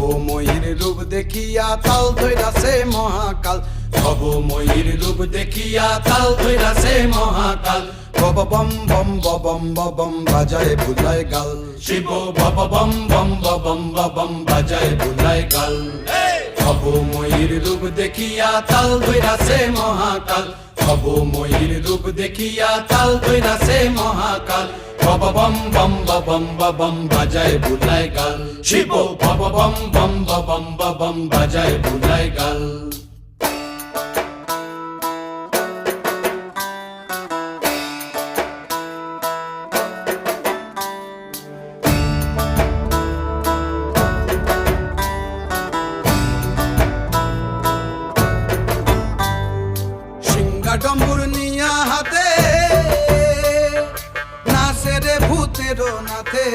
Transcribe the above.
ভবময়ীর রূপ দেখিয়া তাল ধইরাছে মহাকাল, ভবময়ীর রূপ দেখিয়া তাল ধইরাছে মহাকাল। বব বম বম বম বম বাজায় বুলায় গাল, শিব বব বম বম বম বম বাজায় বুলায় গাল। ভবময়ীর রূপ দেখিয়া তাল ধইরাছে মহাকাল, ভবময়ীর রূপ দেখিয়া তাল ধইরাছে মহাকাল। বব বম বম বম বাজায় বুলায় গাল, শিব বব বম বম বম বাজায় বুলায় গাল। ডম্বুর নিয়া হাতে নাচে রে ভূতের নাথে,